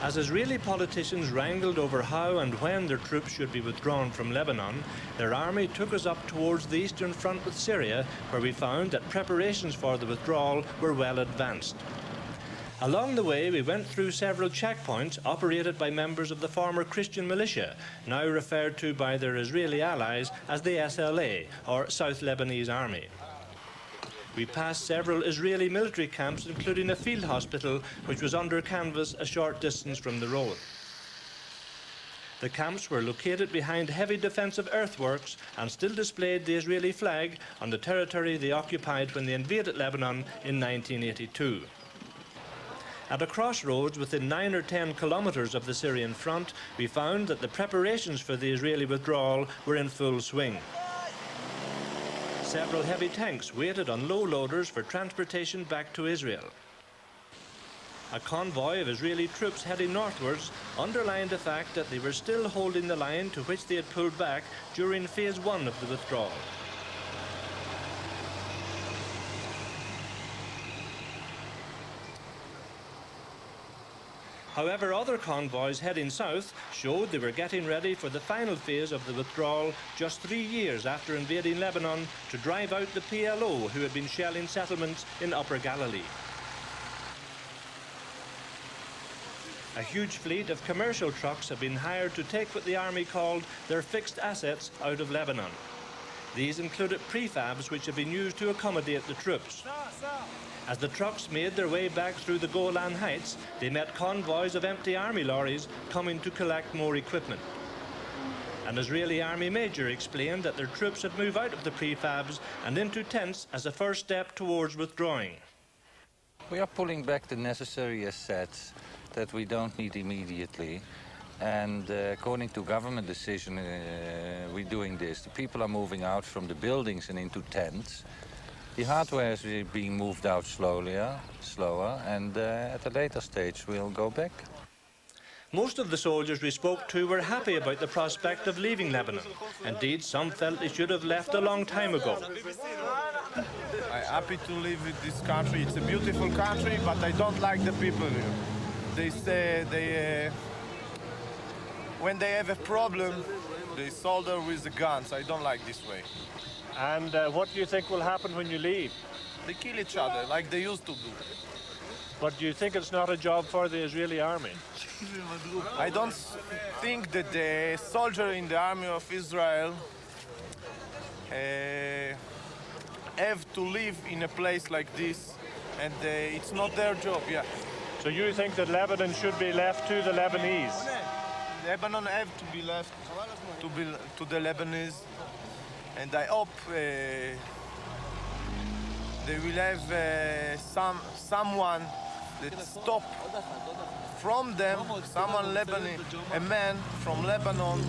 As Israeli politicians wrangled over how and when their troops should be withdrawn from Lebanon, their army took us up towards the eastern front with Syria, where we found that preparations for the withdrawal were well advanced. Along the way, we went through several checkpoints operated by members of the former Christian militia, now referred to by their Israeli allies as the SLA, or South Lebanese Army. We passed several Israeli military camps, including a field hospital, which was under canvas a short distance from the road. The camps were located behind heavy defensive earthworks and still displayed the Israeli flag on the territory they occupied when they invaded Lebanon in 1982. At a crossroads within 9 or 10 kilometres of the Syrian front, we found that the preparations for the Israeli withdrawal were in full swing. Several heavy tanks waited on low loaders for transportation back to Israel. A convoy of Israeli troops heading northwards underlined the fact that they were still holding the line to which they had pulled back during phase 1 of the withdrawal. However, other convoys heading south showed they were getting ready for the final phase of the withdrawal just 3 years after invading Lebanon to drive out the PLO who had been shelling settlements in Upper Galilee. A huge fleet of commercial trucks had been hired to take what the army called their fixed assets out of Lebanon. These included prefabs which had been used to accommodate the troops. As the trucks made their way back through the Golan Heights, they met convoys of empty army lorries coming to collect more equipment. An Israeli army major explained that their troops had moved out of the prefabs and into tents as a first step towards withdrawing. We are pulling back the necessary assets that we don't need immediately. And according to government decision, we're doing this. The people are moving out from the buildings and into tents. The hardware is being moved out slower, and at a later stage we'll go back. Most of the soldiers we spoke to were happy about the prospect of leaving Lebanon. Indeed, some felt they should have left a long time ago. I'm happy to live in this country. It's a beautiful country, but I don't like the people here. They say when they have a problem, they soldier with the guns. I don't like this way. And what do you think will happen when you leave? They kill each other like they used to do. But do you think it's not a job for the Israeli army? I don't think that the soldier in the army of Israel have to live in a place like this, and it's not their job, yeah. So you think that Lebanon should be left to the Lebanese? Lebanon have to be left to the Lebanese, and I hope they will have someone that stop from them, a man from Lebanon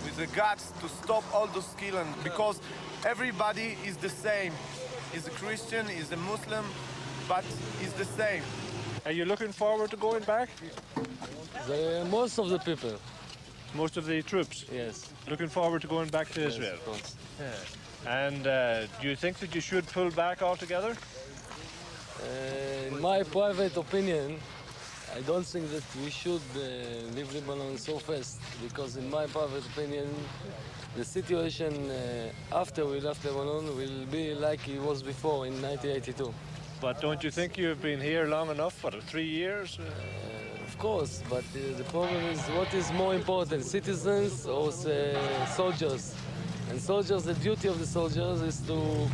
with the guts to stop all those killing, because everybody is the same. He's a Christian, he's a Muslim, but he's the same. Are you looking forward to going back? Most of the people. Most of the troops? Yes. Looking forward to going back to Yes, Israel? of course. Yeah. And do you think that you should pull back altogether? In my private opinion, I don't think that we should leave Lebanon so fast, because in my private opinion, the situation after we left Lebanon will be like it was before in 1982. But don't you think you've been here long enough? What, 3 years? Of course, but the problem is what is more important, citizens or soldiers? And soldiers, the duty of the soldiers is to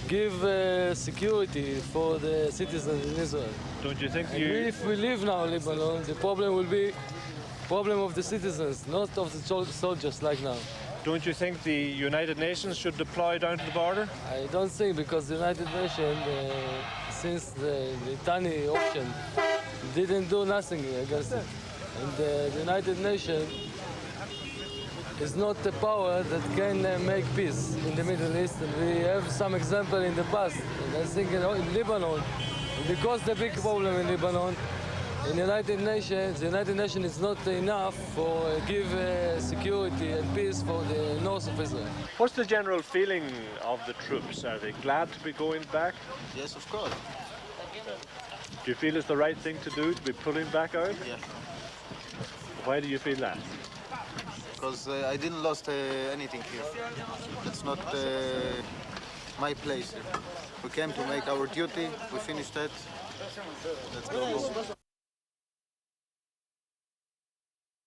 give security for the citizens in Israel. Don't you think If we leave now Lebanon, the problem will be problem of the citizens, not of the soldiers like now. Don't you think the United Nations should deploy down to the border? I don't think, because the United Nations, since the Litani option, didn't do nothing against it. And the United Nations is not a power that can make peace in the Middle East. And we have some example in the past. And I think in Lebanon, because the big problem in Lebanon, in the United Nations is not enough for give security and peace for the north of Israel. What's the general feeling of the troops? Are they glad to be going back? Yes, of course. Do you feel it's the right thing to do, to be pulling back out? Yeah. Why do you feel that? Because I didn't lost anything here. That's not my place. We came to make our duty. We finished it. Let's go home.